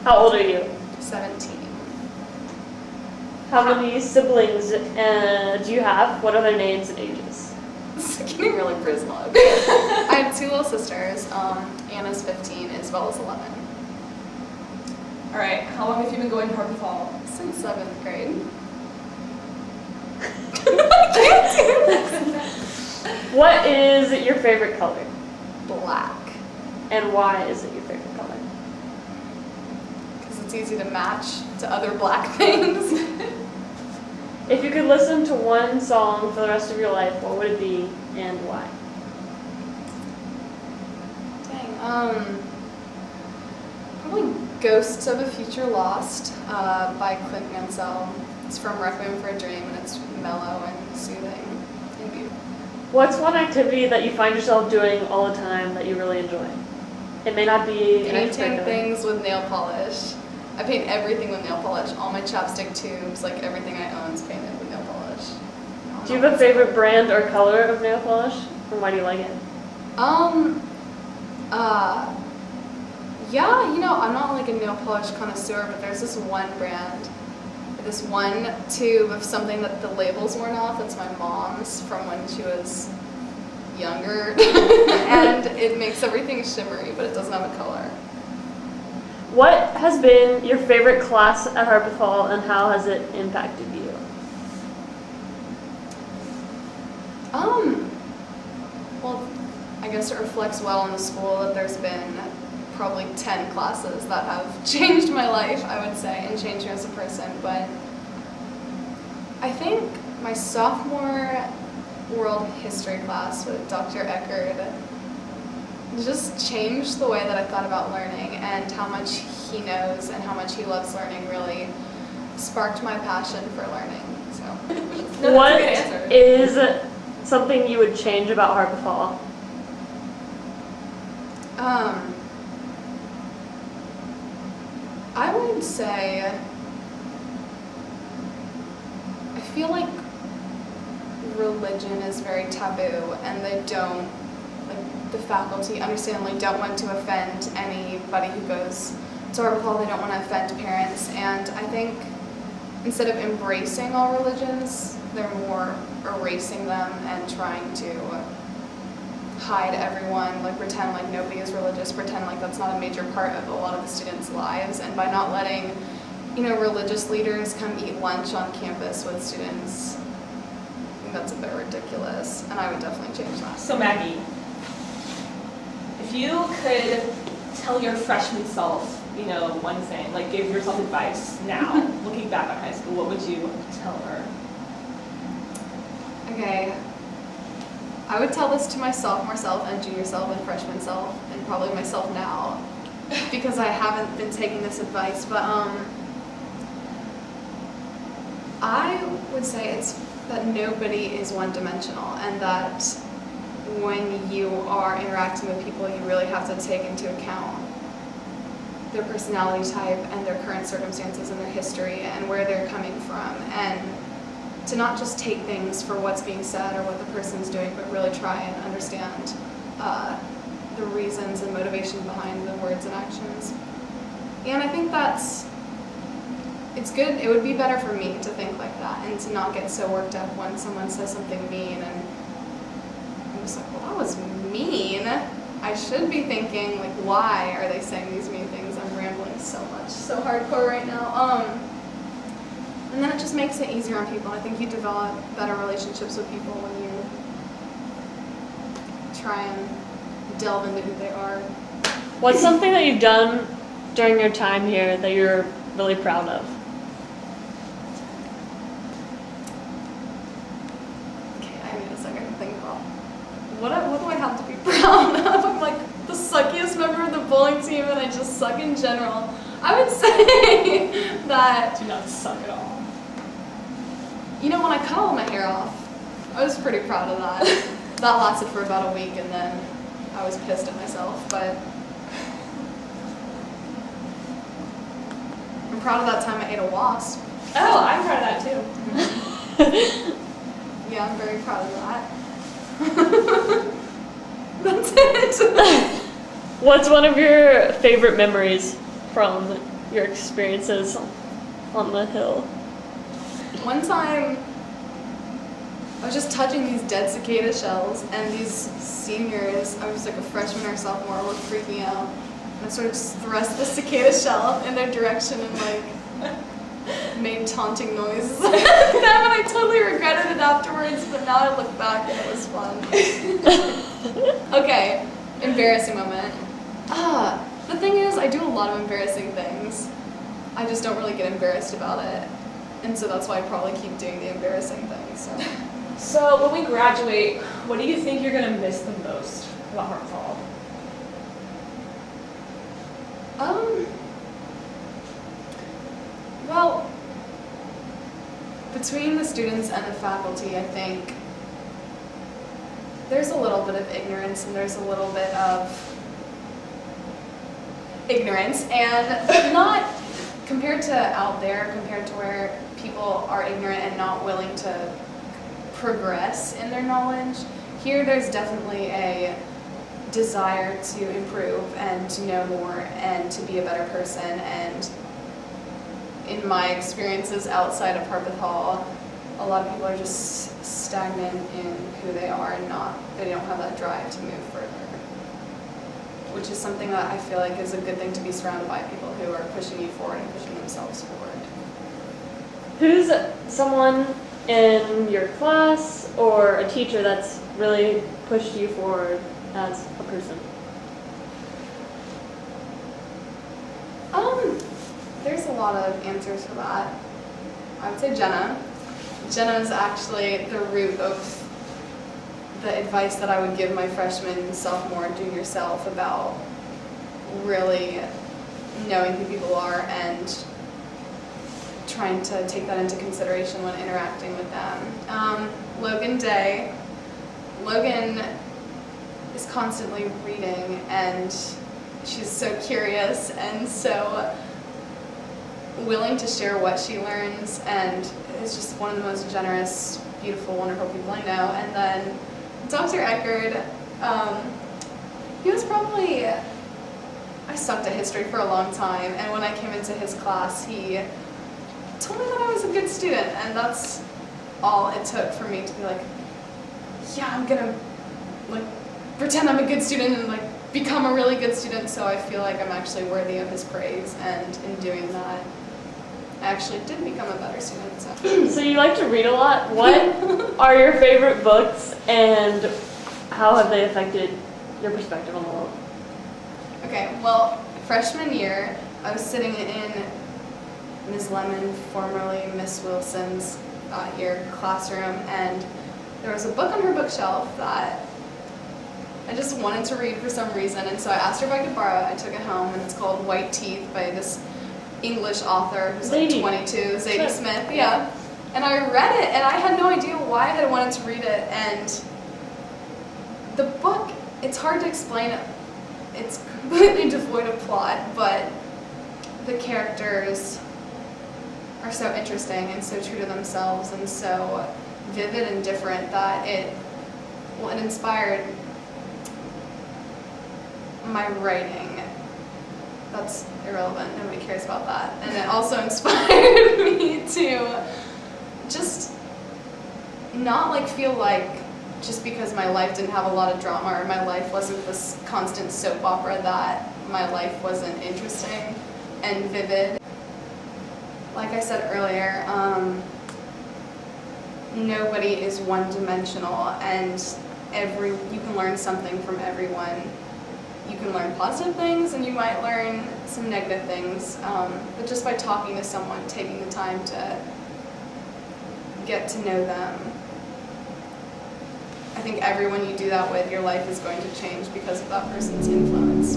How old are you? 17. How many siblings do you have? What are their names and ages? This is getting really personal. I have 2 little sisters. Anna's 15, Isabel's 11. All right, how long have you been going to Harper Hall? Since 7th grade. What is your favorite color? Black. And why is it your favorite color? Because it's easy to match to other black things. If you could listen to one song for the rest of your life, what would it be and why? Dang. Probably Ghosts of a Future Lost by Clint Mansell. It's from Requiem for a Dream, and it's mellow and soothing and beautiful. What's one activity that you find yourself doing all the time that you really enjoy? It may not be Painting things with nail polish. I paint everything with nail polish. All my chapstick tubes, like everything I own is painted with nail polish. Do you have a favorite brand or color of nail polish? And why do you like it? Yeah, you know, I'm not like a nail polish connoisseur, but there's this one brand, this one tube of something that the label's worn off. That's my mom's from when she was younger. And it makes everything shimmery, but it doesn't have a color. What has been your favorite class at Harpeth Hall and how has it impacted you? Well, I guess it reflects well in the school that there's been probably 10 classes that have changed my life, I would say, and changed me as a person. But I think my sophomore world history class with Dr. Eckerd just changed the way that I thought about learning, and how much he knows and how much he loves learning really sparked my passion for learning. So, What is something you would change about Harpeth Hall? I would say, I feel like religion is very taboo, and they don't, like the faculty understandably don't want to offend anybody who goes to Harpeth Hall. They don't want to offend parents, and I think instead of embracing all religions, they're more erasing them and trying to hide everyone, like pretend like nobody is religious, pretend like that's not a major part of a lot of the students' lives. And by not letting, you know, religious leaders come eat lunch on campus with students, I think that's a bit ridiculous, and I would definitely change that. So Maggie, if you could tell your freshman self, you know, one thing, like give yourself advice now, looking back on high school, what would you tell her? Okay, I would tell this to my sophomore self and junior self and freshman self, and probably myself now, because I haven't been taking this advice, but I would say it's that nobody is one-dimensional, and that when you are interacting with people, you really have to take into account their personality type and their current circumstances and their history and where they're coming from, and to not just take things for what's being said or what the person's doing, but really try and understand the reasons and motivation behind the words and actions. And I think it's good. It would be better for me to think like that and to not get so worked up when someone says something mean, and I'm just like, well, that was mean. I should be thinking, like, why are they saying these mean things? I'm rambling so much, so hardcore right now. And then it just makes it easier on people. I think you develop better relationships with people when you try and delve into who they are. What's something that you've done during your time here that you're really proud of? Okay, I need a second to think about what do I have to be proud of? I'm like the suckiest member of the bowling team, and I just suck in general. I would say that... Do not suck at all. You know, when I cut all my hair off, I was pretty proud of that. That lasted for about a week, and then I was pissed at myself, but I'm proud of that time I ate a wasp. Oh, I'm proud of that too. Yeah, I'm very proud of that. That's it. What's one of your favorite memories from your experiences on the hill? One time, I was just touching these dead cicada shells, and these seniors, I was like a freshman or sophomore, were freaking out. And I sort of just thrust the cicada shell in their direction and like made taunting noises at them, and I totally regretted it afterwards, but now I look back and it was fun. Okay, embarrassing moment. The thing is, I do a lot of embarrassing things. I just don't really get embarrassed about it. And so that's why I probably keep doing the embarrassing things. So when we graduate, what do you think you're going to miss the most about Harpeth Hall? Well, between the students and the faculty, I think there's a little bit of ignorance and there's a little bit of ignorance, and not compared to out there, compared to where people are ignorant and not willing to progress in their knowledge. Here there's definitely a desire to improve and to know more and to be a better person, and in my experiences outside of Harpeth Hall, a lot of people are just stagnant in who they are and they don't have that drive to move further. Which is something that I feel like is a good thing, to be surrounded by people who are pushing you forward and pushing themselves forward. Who's someone in your class or a teacher that's really pushed you forward as a person? There's a lot of answers for that. I would say Jenna. Jenna is actually the root of the advice that I would give my freshman, sophomore, junior self about really knowing who people are and trying to take that into consideration when interacting with them. Logan Day. Logan is constantly reading, and she's so curious and so willing to share what she learns, and is just one of the most generous, beautiful, wonderful people I know. And then Dr. Eckerd, he was probably, I sucked at history for a long time, and when I came into his class, he told me that I was a good student, and that's all it took for me to be like, yeah, I'm gonna like pretend I'm a good student and like become a really good student, so I feel like I'm actually worthy of his praise, and in doing that, I actually did become a better student. So you like to read a lot. What are your favorite books, and how have they affected your perspective on the world? Okay, well, freshman year, I was sitting in Ms. Lemon, formerly Miss Wilson's classroom, and there was a book on her bookshelf that I just wanted to read for some reason, and so I asked her if I could borrow it. I took it home, and it's called White Teeth by this English author who's like 22, Zadie Smith, yeah. And I read it, and I had no idea why I had wanted to read it, and the book, it's hard to explain it. It's completely devoid of plot, but the characters are so interesting and so true to themselves and so vivid and different that it inspired my writing. That's irrelevant, nobody cares about that. And it also inspired me to just not like feel like just because my life didn't have a lot of drama or my life wasn't this constant soap opera that my life wasn't interesting and vivid. Like I said earlier, nobody is one-dimensional, and you can learn something from everyone. You can learn positive things, and you might learn some negative things, but just by talking to someone, taking the time to get to know them, I think everyone you do that with, your life is going to change because of that person's influence.